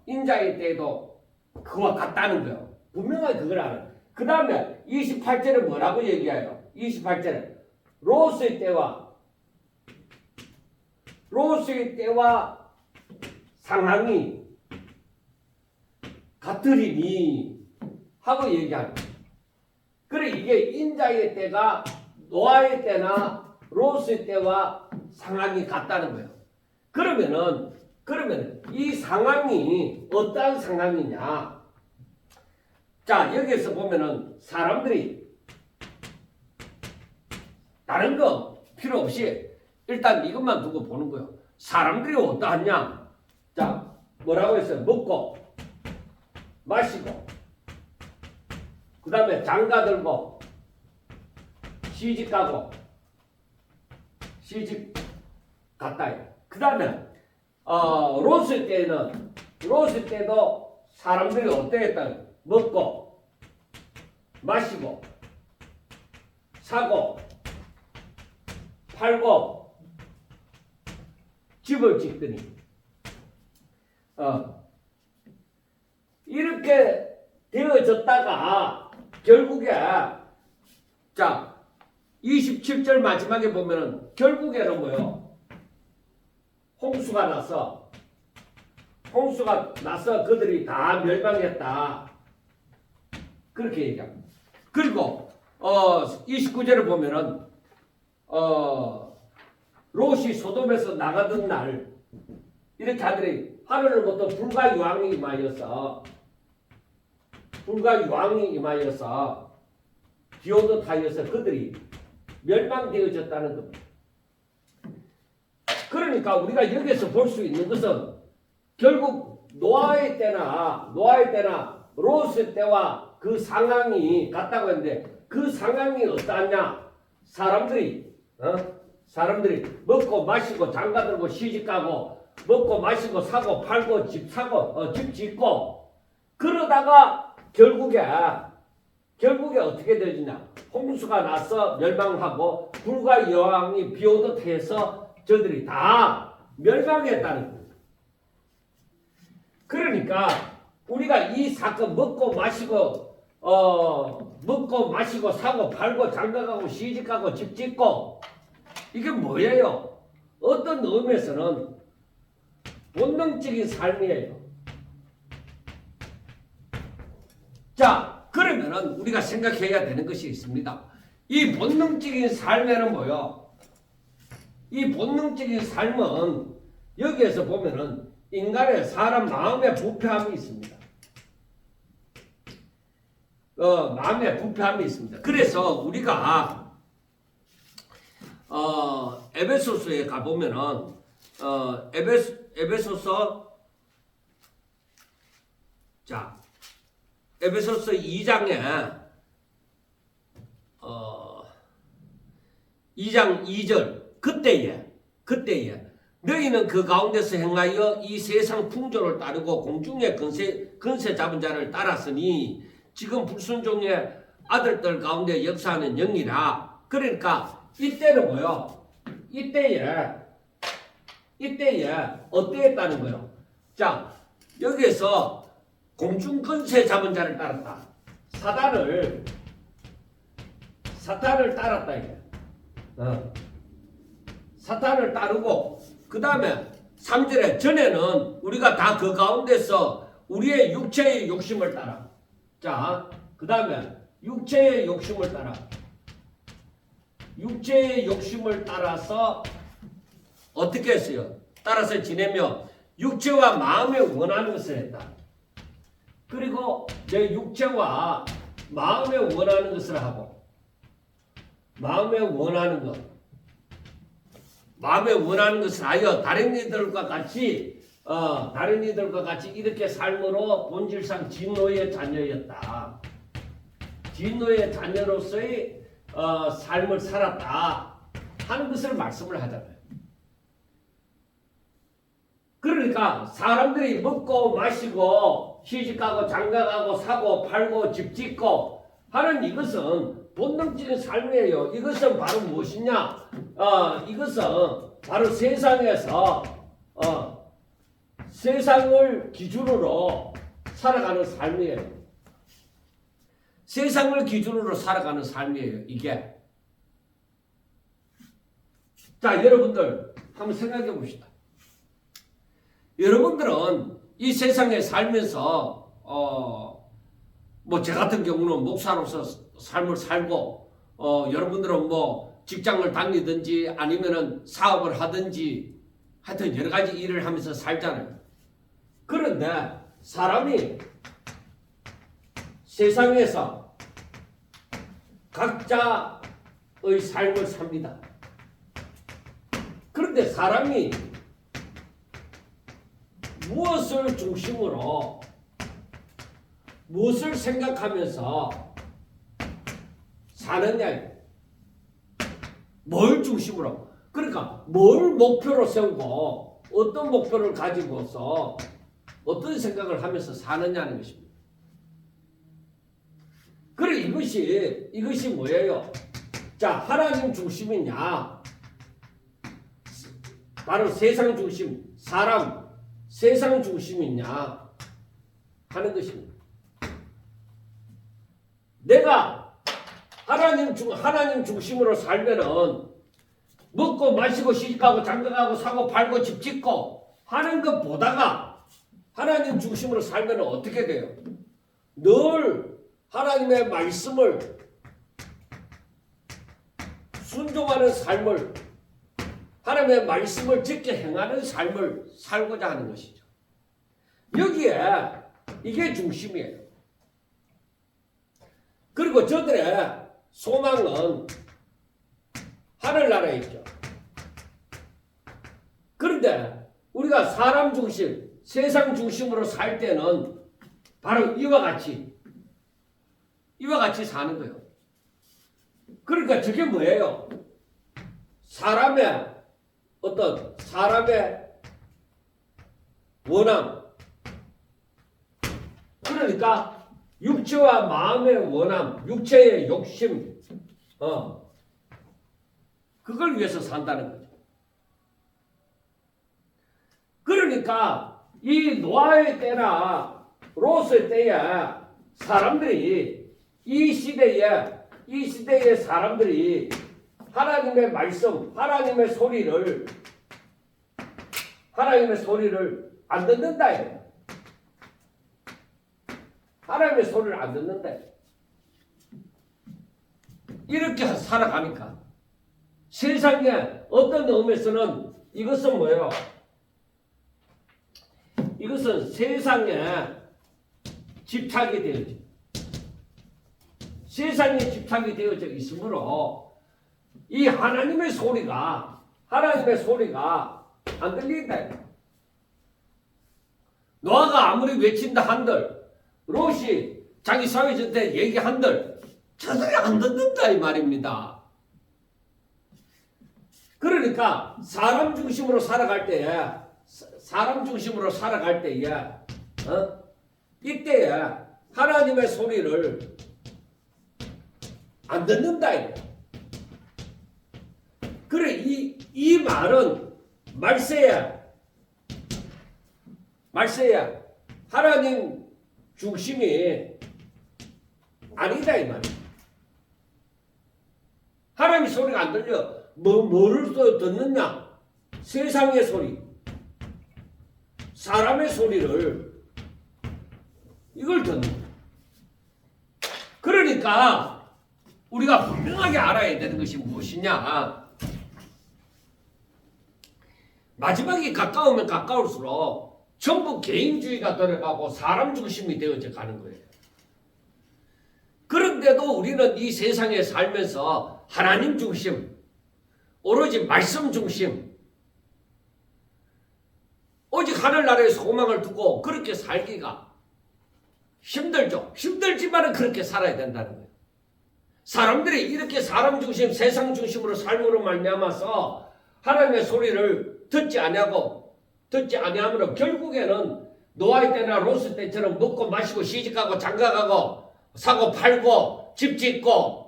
인자의 때에도 그와 같다는 거예요. 분명하게 그걸 알아요. 그 다음에 28절에 뭐라고 얘기해요? 28절에 롯의 때와 상황이 같으리니 하고 얘기하는 거예요. 그래, 이게 인자의 때가 노아의 때나 롯의 때와 상황이 같다는 거예요. 그러면 이 상황이 어떠한 상황이냐? 자, 여기에서 보면은 사람들이 다른 거 필요 없이 일단 이것만 두고 보는 거예요. 사람들이 어떠하냐? 자, 뭐라고 했어요? 먹고 마시고, 그 다음에 장가들고 시집가고, 시집 갔다. 그 다음에 롯의 때도 사람들이 어땠다? 먹고 마시고 사고 팔고 집을 짓더니 이렇게 되어졌다가 결국에, 자, 27절 마지막에 보면은 결국에는 뭐요? 홍수가 나서 그들이 다 멸망했다. 그렇게 얘기합니다. 그리고 29절을 보면은 롯이 소돔에서 나가던 날 이렇게 하더니 하늘로부터 불과 유황이 임하여서 비오듯 하여서 그들이 멸망되어졌다는 겁니다. 그러니까 우리가 여기서 볼 수 있는 것은 결국 노아의 때나 롯의 때와 그 상황이 같다고 했는데, 그 상황이 어떠하냐? 사람들이 먹고 마시고 장가들고 시집가고 먹고 마시고 사고 팔고 집 짓고 그러다가 결국에 어떻게 되느냐? 홍수가 나서 멸망하고 불과 여왕이 비오듯 해서 저들이 다 멸망했다는 거예요. 그러니까 우리가 이 사건 먹고 마시고 사고 팔고 장가가고 시집가고 집 짓고 이게 뭐예요? 어떤 의미에서는 본능적인 삶이에요. 자, 그러면은 우리가 생각해야 되는 것이 있습니다. 이 본능적인 삶에는 뭐요? 이 본능적인 삶은 여기에서 보면은 인간의 사람 마음의 부패함이 있습니다. 마음의 부패함이 있습니다. 그래서 우리가 에베소서에 가보면은 에베소서 자 에베소서 2장에 2장 2절 그때에 너희는 그 가운데서 행하여 이 세상 풍조를 따르고 공중의 근세 잡은 자를 따랐으니 지금 불순종의 아들들 가운데 역사하는 영이라. 그러니까 이때는 뭐요? 이때에 어땠다는 거요? 자, 여기에서 공중 근세 잡은 자를 따랐다. 사탄을 따랐다 이게. 사탄을 따르고 그 다음에 3절에 전에는 우리가 다 그 가운데서 우리의 육체의 욕심을 따라. 자, 그 다음에 육체의 욕심을 따라서 어떻게 했어요? 따라서 지내며 육체와 마음에 원하는 것을 했다. 그리고 내 육체와 마음에 원하는 것을 하고 마음에 원하는 것을 하여 다른 이들과 같이 이렇게 삶으로 본질상 진노의 자녀였다. 진노의 자녀로서의 삶을 살았다 하는 것을 말씀을 하잖아요. 그러니까 사람들이 먹고 마시고 시집가고 장가가고 사고 팔고 집 짓고 하는 이것은 본능적인 삶이에요. 이것은 바로 무엇이냐? 이것은 바로 세상을 기준으로 살아가는 삶이에요. 세상을 기준으로 살아가는 삶이에요. 이게. 자, 여러분들 한번 생각해 봅시다. 여러분들은 이 세상에 살면서 뭐 제 같은 경우는 목사로서 삶을 살고 여러분들은 뭐 직장을 다니든지 아니면은 사업을 하든지 하여튼 여러 가지 일을 하면서 살잖아요. 그런데 사람이 세상에서 각자의 삶을 삽니다. 그런데 사람이 무엇을 중심으로 무엇을 생각하면서 사느냐, 뭘 중심으로, 그러니까 뭘 목표로 세우고 어떤 목표를 가지고서 어떤 생각을 하면서 사느냐는 것입니다. 그래 이것이 뭐예요? 자, 하나님 중심이냐, 바로 세상 중심, 세상 중심이냐 하는 것입니다. 내가 하나님 중심으로 살면은 먹고 마시고 시집가고 장가가고 사고 팔고 집 짓고 하는 것 보다가 하나님 중심으로 살면은 어떻게 돼요? 늘 하나님의 말씀을 순종하는 삶을, 하나님의 말씀을 지켜 행하는 삶을 살고자 하는 것이죠. 여기에 이게 중심이에요. 그리고 저들의 소망은 하늘나라에 있죠. 그런데 우리가 사람 중심, 세상 중심으로 살 때는 바로 이와 같이 사는 거예요. 그러니까 저게 뭐예요? 사람의 원함, 그러니까 육체와 마음의 원함, 육체의 욕심, 그걸 위해서 산다는 거죠. 그러니까 이 노아의 때나 롯의 때에 사람들이 이 시대의 사람들이 하나님의 말씀, 하나님의 소리를 안 듣는다. 하나님의 소리를 안 듣는데 이렇게 살아가니까 세상에 어떤 의미에서는 이것은 뭐예요? 이것은 세상에 집착이 되어져. 세상에 집착이 되어져 있으므로 이 하나님의 소리가 안 들린다. 노아가 아무리 외친다 한들 롯이 자기 사회전대 얘기한들 저들이 안 듣는다 이 말입니다. 그러니까 사람 중심으로 살아갈 때에 이때에 하나님의 소리를 안 듣는다. 그래 이 말은 말세야 하나님 중심이 아니다 이 말이야. 하나님 소리가 안 들려. 뭐를 또 듣느냐? 세상의 소리, 사람의 소리를 이걸 듣는 거야. 그러니까 우리가 분명하게 알아야 되는 것이 무엇이냐? 마지막이 가까우면 가까울수록 전부 개인주의가 들어가고 사람 중심이 되어져 가는 거예요. 그런데도 우리는 이 세상에 살면서 하나님 중심, 오로지 말씀 중심, 오직 하늘나라의 소망을 두고 그렇게 살기가 힘들죠. 힘들지만 그렇게 살아야 된다는 거예요. 사람들이 이렇게 사람 중심, 세상 중심으로 삶으로 말미암아서 하나님의 소리를 듣지 아니하므로 결국에는 노아의 때나 롯의 때처럼 먹고 마시고 시집가고 장가가고 사고 팔고 집 짓고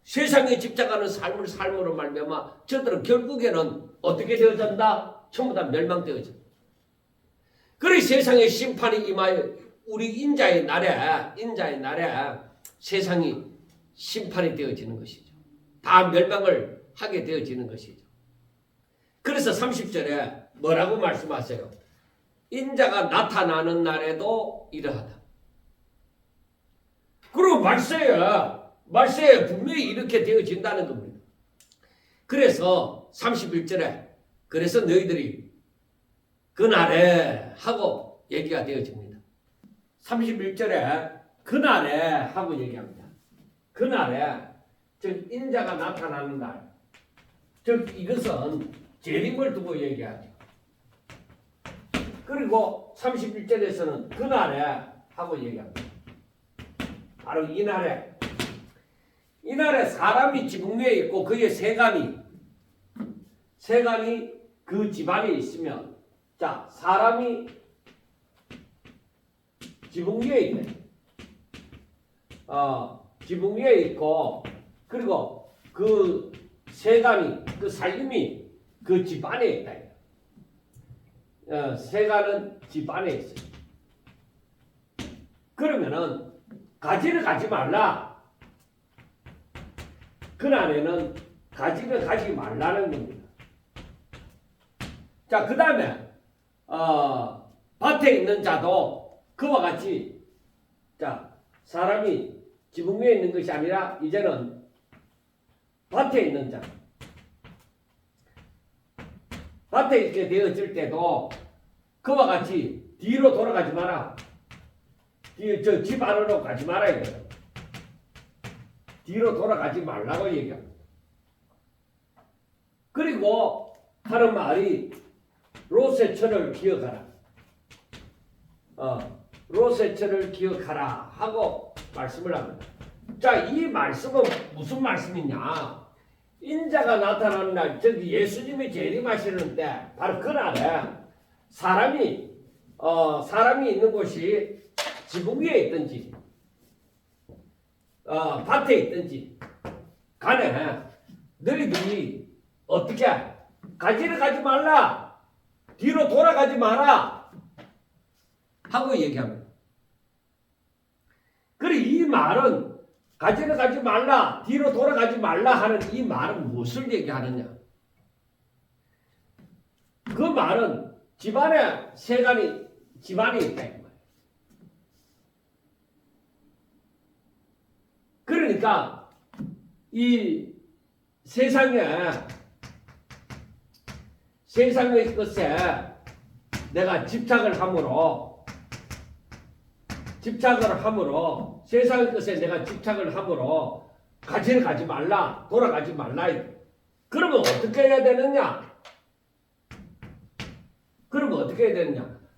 세상에 집착하는 삶으로 말미암아 저들은 결국에는 어떻게 되어진다? 전부 다 멸망되어져. 그래 세상에 심판이 임하여 우리 인자의 날에 세상이 심판이 되어지는 것이죠. 다 멸망을 하게 되어지는 것이죠. 그래서 30절에 뭐라고 말씀하세요? 인자가 나타나는 날에도 이러하다. 그리고 말세에 분명히 이렇게 되어진다는 겁니다. 그래서 31절에 그래서 너희들이 그날에 하고 얘기가 되어집니다. 31절에 그날에 하고 얘기합니다. 그날에 즉 인자가 나타나는 날, 즉 이것은 재림을 두고 얘기하죠. 그리고 31절에서는 그날에 하고 얘기합니다. 바로 이날에 사람이 지붕 위에 있고 그의 세간이 그 집안에 있으면 자 사람이 지붕 위에 있네. 지붕 위에 있고 그리고 그 세간이 그 살림이 그 집안에 있다. 세간은 집안에 있어. 그러면은 가지를 가지 말라. 그날에는 가지를 가지 말라는 겁니다. 자, 그 다음에 밭에 있는 자도 그와 같이 자 사람이 지붕 위에 있는 것이 아니라 이제는 밭에 있는 자 밭에 있게 되어질 때도 그와 같이 뒤로 돌아가지 마라. 저 집 안으로 가지 마라 이거예요. 뒤로 돌아가지 말라고 얘기합니다. 그리고 하는 말이 롯의 철을 기억하라. 롯의 철을 기억하라 하고 말씀을 합니다. 자, 이 말씀은 무슨 말씀이냐? 인자가 나타나는 날, 즉 예수님이 재림하시는 때 바로 그날에 사람이 있는 곳이 지붕 위에 있든지 밭에 있든지 간에 너희들이 어떻게 가지를 가지 말라, 뒤로 돌아가지 마라 하고 얘기합니다. 그리고 이 말은 가지를 가지 말라, 뒤로 돌아가지 말라 하는 이 말은 무엇을 얘기하느냐? 그 말은 집안에 있다. 그러니까 이 세상의 것에 내가 집착을 함으로 세상의 것에 내가 집착을 함으로 가지를 가지 말라, 돌아가지 말라. 그러면 어떻게 해야 되느냐?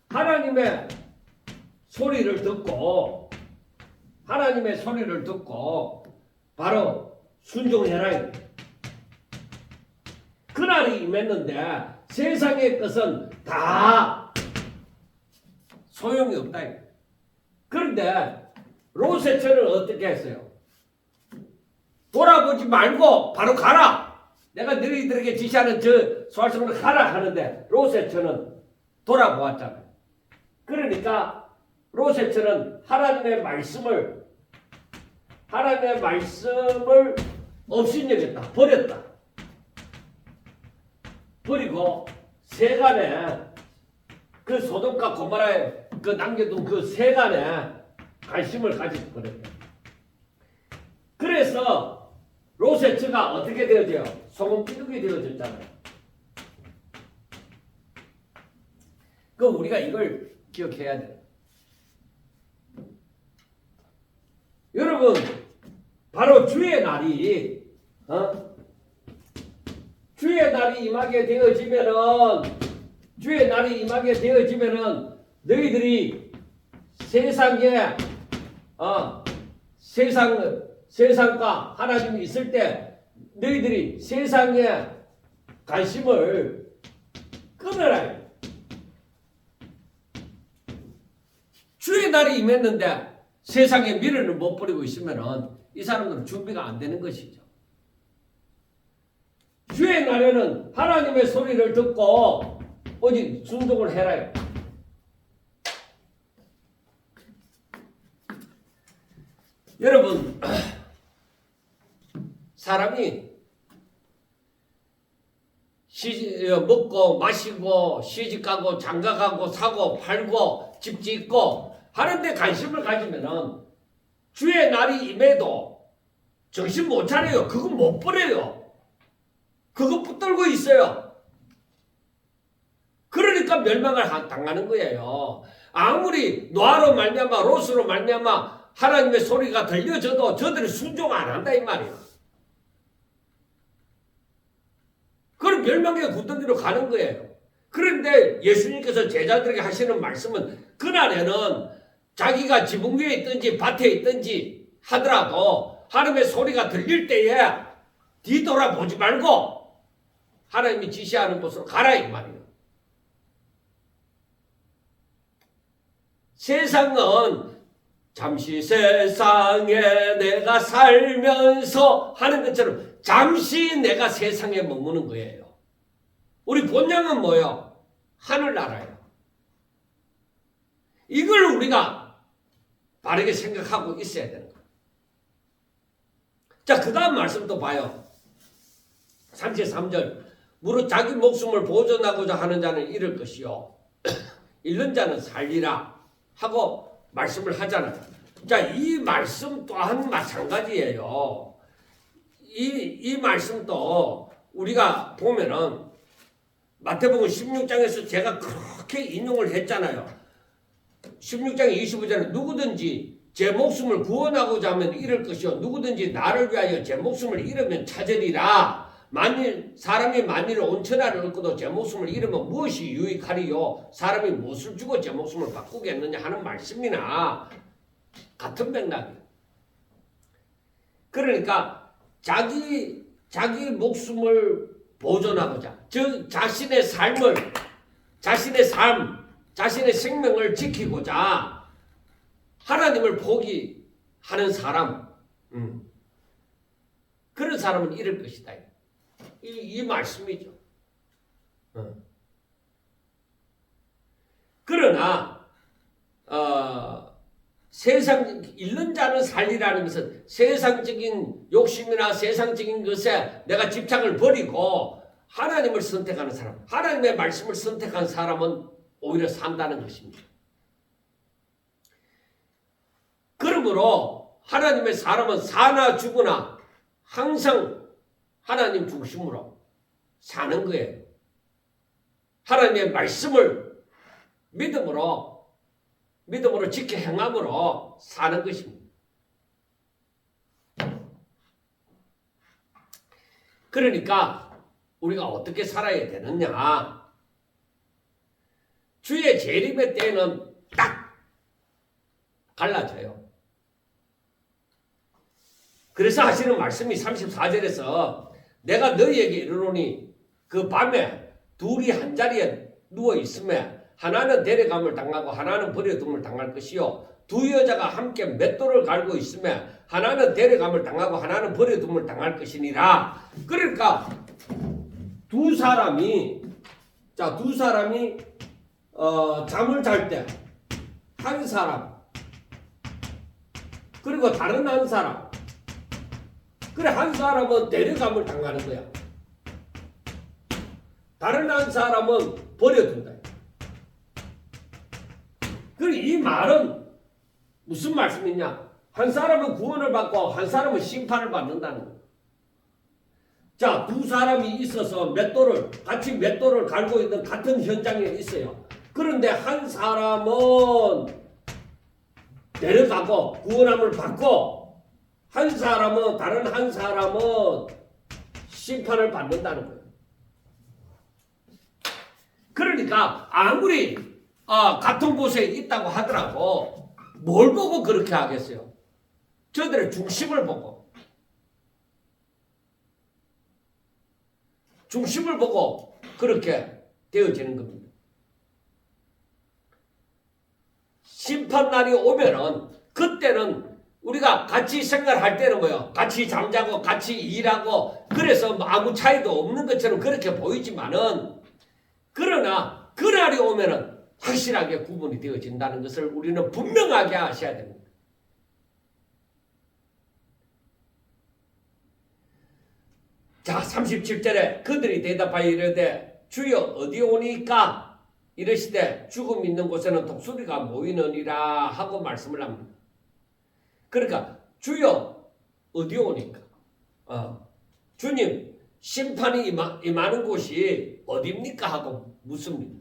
하나님의 소리를 듣고 바로 순종해라. 그날이 임했는데 세상의 것은 다 소용이 없다. 그런데 롯의 처는 어떻게 했어요? 돌아보지 말고 바로 가라. 내가 너희들에게 지시하는 저 소알성으로 가라 하는데 롯의 처는 돌아보았잖아요. 그러니까 롯의 처는 하나님의 말씀을 업신여겼다. 버렸다. 버리고 세간에 그 소돔과 고모라에 그 남겨둔 그 세간에 관심을 가지고 버렸다. 그래서 롯의 처가 어떻게 되어져요? 소금기둥이 되어졌잖아요. 그 우리가 이걸 기억해야 돼요. 여러분, 바로 주의 날이 임하게 되어지면은 너희들이 세상과 하나님이 있을 때 너희들이 세상에 관심을 끊어라. 주의 날이 임했는데 세상에 미련을 못 버리고 있으면은 이 사람들은 준비가 안 되는 것이죠. 주의 날에는 하나님의 소리를 듣고 오직 순종을 해라요. 여러분, 사람이 먹고 마시고 시집가고 장가가고 사고 팔고 집 짓고 하는데 관심을 가지면은 주의 날이 임해도 정신 못 차려요. 그거 못 버려요. 그거 붙들고 있어요. 그러니까 멸망을 당하는 거예요. 아무리 노아로 말미암아 롯으로 말미암아 하나님의 소리가 들려져도 저들이 순종 안 한다 이 말이에요. 그럼 멸망의 구덩이로 가는 거예요. 그런데 예수님께서 제자들에게 하시는 말씀은 그날에는 자기가 지붕 위에 있든지 밭에 있든지 하더라도 하나님의 소리가 들릴 때에 뒤돌아보지 말고 하나님이 지시하는 곳으로 가라 이 말이에요. 세상은 잠시 세상에 내가 살면서 하는 것처럼 잠시 내가 세상에 머무는 거예요. 우리 본향은 뭐예요? 하늘나라예요. 이걸 우리가 바르게 생각하고 있어야 되는 거예요. 자, 그 다음 말씀도 봐요. 33절. 무릇 자기 목숨을 보존하고자 하는 자는 잃을 것이요 잃는 자는 살리라 하고 말씀을 하잖아요. 자, 이 말씀 또한 마찬가지예요. 이 말씀도 우리가 보면은 마태복음 16장에서 제가 그렇게 인용을 했잖아요. 16장 25절에 누구든지 제 목숨을 구원하고자 하면 잃을 것이요 누구든지 나를 위하여 제 목숨을 잃으면 찾으리라. 사람이 만일 온천하를 얻고도 제 목숨을 잃으면 무엇이 유익하리요? 사람이 무엇을 주고 제 목숨을 바꾸겠느냐 하는 말씀이나 같은 맥락이에요. 그러니까 자기 목숨을 보존하고자, 즉 자신의 삶, 자신의 생명을 지키고자 하나님을 포기하는 사람, 그런 사람은 잃을 것이다. 이 말씀이죠. 그러나 세상 잃는 자는 살리라는 것은 세상적인 욕심이나 세상적인 것에 내가 집착을 버리고 하나님을 선택하는 사람, 하나님의 말씀을 선택한 사람은 오히려 산다는 것입니다. 그러므로 하나님의 사람은 사나 죽으나 항상 하나님 중심으로 사는 거예요. 하나님의 말씀을 믿음으로 지켜 행함으로 사는 것입니다. 그러니까 우리가 어떻게 살아야 되느냐? 주의 재림의 때는 딱 갈라져요. 그래서 하시는 말씀이 34절에서 내가 너희에게 이르노니 그 밤에 둘이 한 자리에 누워 있음에 하나는 데려감을 당하고 하나는 버려둠을 당할 것이요 두 여자가 함께 맷돌을 갈고 있음에 하나는 데려감을 당하고 하나는 버려둠을 당할 것이니라. 그러니까 두 사람이 잠을 잘 때 한 사람 그리고 다른 한 사람 그래 한 사람은 데려감을 당하는 거야. 다른 한 사람은 버려둔다. 그리고 이 말은 무슨 말씀이냐? 한 사람은 구원을 받고 한 사람은 심판을 받는다는 거야. 자, 두 사람이 있어서 같이 맷돌을 갈고 있는 같은 현장에 있어요. 그런데 한 사람은 내려가고 구원함을 받고 다른 한 사람은 심판을 받는다는 거예요. 그러니까 아무리 같은 곳에 있다고 하더라도 뭘 보고 그렇게 하겠어요? 저들의 중심을 보고 그렇게 되어지는 겁니다. 심판날이 오면은 그때는 우리가 같이 생활할 때는 뭐예요? 같이 잠자고 같이 일하고 그래서 아무 차이도 없는 것처럼 그렇게 보이지만은 그러나 그날이 오면은 확실하게 구분이 되어진다는 것을 우리는 분명하게 아셔야 됩니다. 자, 37절에 그들이 대답하여 이르되 주여 어디 오니까 이르시되 죽음 있는 곳에는 독수리가 모이느니라 하고 말씀을 합니다. 그러니까 주여 어디 오니까 주님 심판이 임하는 곳이 어디입니까 하고 묻습니다.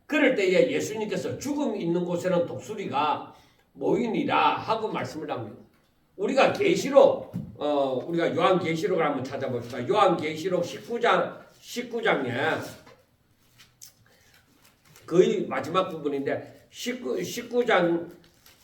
그럴 때에 예수님께서 죽음이 있는 곳에는 독수리가 모이니라 하고 말씀을 합니다. 우리가 계시록 우리가 요한계시록을 한번 찾아봅시다. 요한계시록 19장에 거의 마지막 부분인데 19장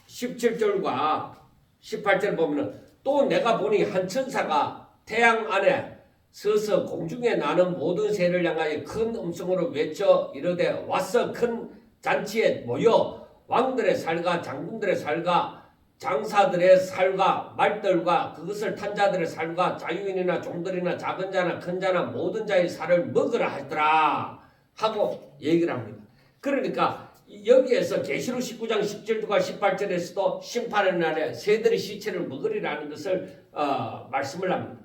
17절과 18절 보면은 또 내가 보니 한 천사가 태양 안에 서서 공중에 나는 모든 새를 향하여 큰 음성으로 외쳐 이르되 와서 큰 잔치에 모여 왕들의 살과 장군들의 살과 장사들의 살과 말들과 그것을 탄 자들의 살과 자유인이나 종들이나 작은 자나 큰 자나 모든 자의 살을 먹으라 하더라 하고 얘기를 합니다. 그러니까 여기에서 계시록 19장 17절과 18절에서도 심판의 날에 새들이 시체를 먹으리라는 것을 말씀을 합니다.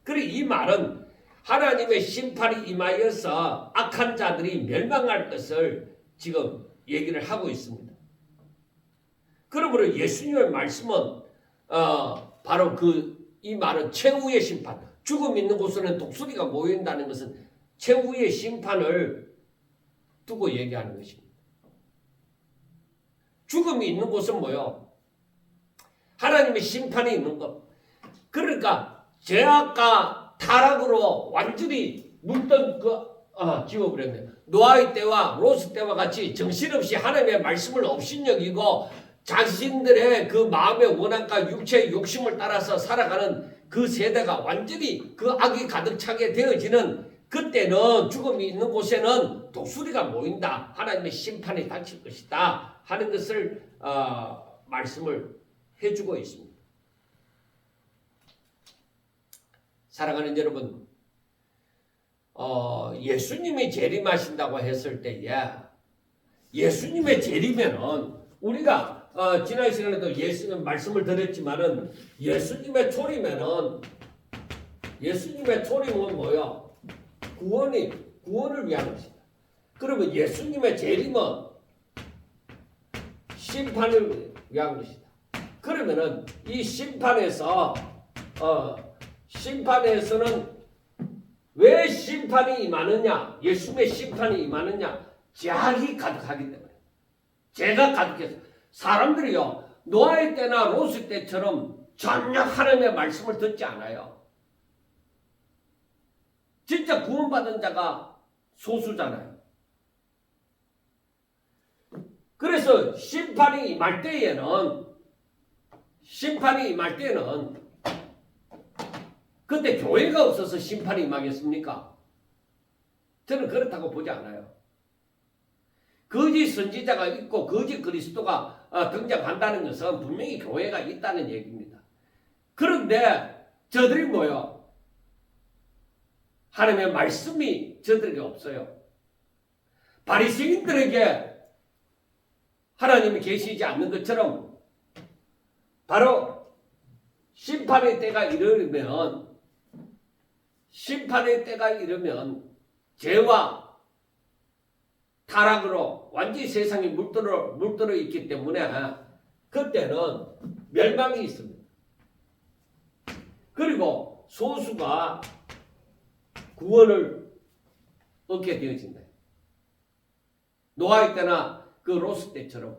그리고 이 말은 하나님의 심판이 임하여서 악한 자들이 멸망할 것을 지금 얘기를 하고 있습니다. 그러므로 예수님의 말씀은 바로 이 말은 최후의 심판, 죽음 있는 곳에는 독수리가 모인다는 것은 최후의 심판을 두고 얘기하는 것입니다. 죽음이 있는 곳은 뭐요? 하나님의 심판이 있는 것. 그러니까 죄악과 타락으로 완전히 물던 지워버렸네요. 노아의 때와 롯의 때와 같이 정신없이 하나님의 말씀을 업신여기고 자신들의 그 마음의 원함과 육체의 욕심을 따라서 살아가는 그 세대가 완전히 그 악이 가득 차게 되어지는 그때는 죽음이 있는 곳에는 독수리가 모인다. 하나님의 심판이 닥칠 것이다. 하는 것을 말씀을 해주고 있습니다. 사랑하는 여러분, 예수님이 재림하신다고 했을 때에 예수님의 재림에는 우리가 지난 시간에도 예수님 말씀을 드렸지만은 예수님의 초림은 뭐요? 구원을 위한 것이다. 그러면 예수님의 재림은 심판을 위한 것이다. 그러면은 이 심판에서는 왜 심판이 임하느냐? 예수님의 심판이 임하느냐? 죄악이 가득하기 때문에. 죄가 가득해서 사람들이요 노아의 때나 롯의 때처럼 전혀 하나님의 말씀을 듣지 않아요. 진짜 구원받은 자가 소수잖아요. 그래서 심판이 임할 때에는 그때 교회가 없어서 심판이 임하겠습니까? 저는 그렇다고 보지 않아요. 거짓 선지자가 있고 거짓 그리스도가 등장한다는 것은 분명히 교회가 있다는 얘기입니다. 그런데 저들이 뭐요? 하나님의 말씀이 저들에게 없어요. 바리새인들에게 하나님이 계시지 않는 것처럼 바로 심판의 때가 이르면 죄와 타락으로 완전히 세상이 물들어 있기 때문에 그때는 멸망이 있습니다. 그리고 소수가 구원을 얻게 되어진다. 노아의 때나 그 롯 때처럼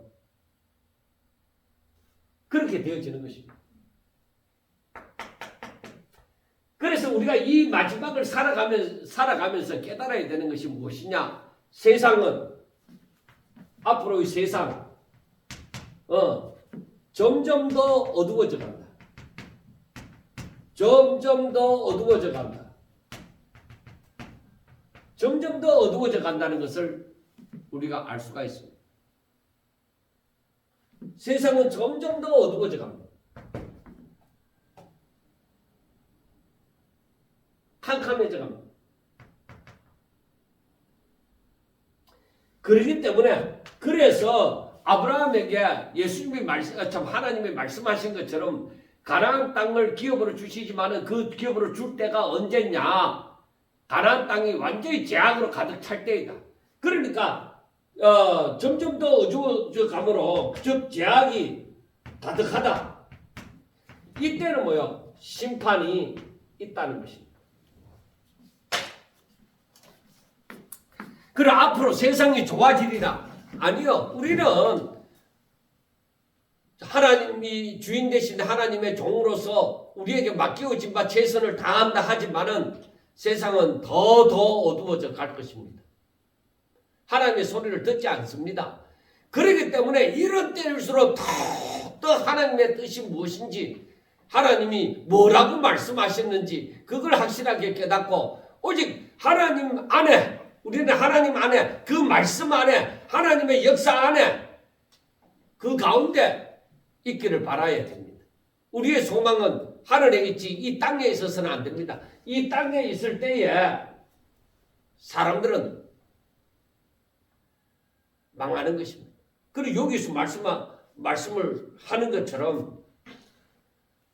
그렇게 되어지는 것입니다. 그래서 우리가 이 마지막을 살아가면서 깨달아야 되는 것이 무엇이냐? 세상은 앞으로의 세상 점점 더 어두워져 간다. 점점 더 어두워져 간다는 것을 우리가 알 수가 있습니다. 세상은 점점 더 어두워져 갑니다. 캄캄해져 갑니다. 그렇기 때문에 그래서 아브라함에게 예수님이 하나님이 말씀하신 것처럼 가나안 땅을 기업으로 주시지만은 그 기업으로 줄 때가 언제냐? 가나안 땅이 완전히 죄악으로 가득 찰 때이다. 그러니까 점점 더 어두워져 가므로 즉 죄악이 가득하다. 이때는 뭐요? 심판이 있다는 것입니다. 그럼 앞으로 세상이 좋아지리라? 아니요. 우리는 하나님이 주인 되신 하나님의 종으로서 우리에게 맡겨진 바 최선을 다한다 하지만은 세상은 더 어두워져 갈 것입니다. 하나님의 소리를 듣지 않습니다. 그렇기 때문에 이런 때일수록 더 하나님의 뜻이 무엇인지 하나님이 뭐라고 말씀하셨는지 그걸 확실하게 깨닫고 오직 하나님 안에 우리는 하나님 안에 그 말씀 안에 하나님의 역사 안에 그 가운데 있기를 바라야 됩니다. 우리의 소망은 하늘에 있지 이 땅에 있어서는 안 됩니다. 이 땅에 있을 때에 사람들은 망하는 것입니다. 그리고 여기서 말씀을 하는 것처럼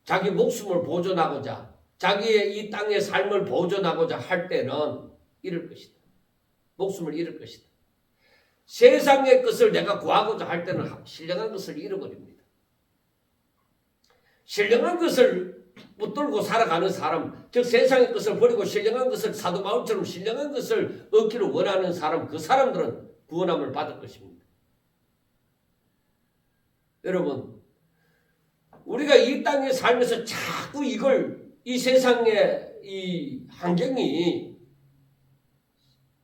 자기 목숨을 보존하고자 자기의 이 땅의 삶을 보존하고자 할 때는 잃을 것이다. 목숨을 잃을 것이다. 세상의 것을 내가 구하고자 할 때는 신령한 것을 잃어버립니다. 신령한 것을 붙들고 살아가는 사람, 즉 세상의 것을 버리고 신령한 것을 사도 바울처럼 신령한 것을 얻기를 원하는 사람, 그 사람들은 구원함을 받을 것입니다. 여러분, 우리가 이 땅에 살면서 자꾸 이 세상의 이 환경이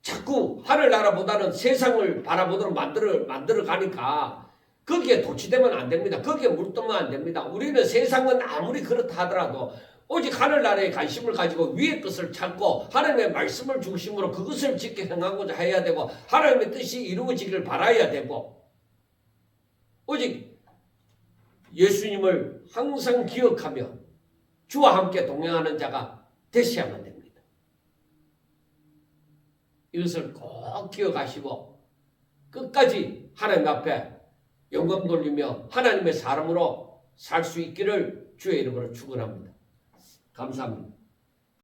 자꾸 하늘나라보다는 세상을 바라보도록 만들어 가니까 거기에 도취되면 안 됩니다. 거기에 물들면 안 됩니다. 우리는 세상은 아무리 그렇다 하더라도 오직 하늘나라에 관심을 가지고 위의 것을 찾고 하나님의 말씀을 중심으로 그것을 지켜 행하고자 해야 되고 하나님의 뜻이 이루어지기를 바라야 되고 오직 예수님을 항상 기억하며 주와 함께 동행하는 자가 되셔야만 됩니다. 이것을 꼭 기억하시고 끝까지 하나님 앞에 영광 돌리며 하나님의 사람으로 살 수 있기를 주의 이름으로 축원합니다. 감사합니다.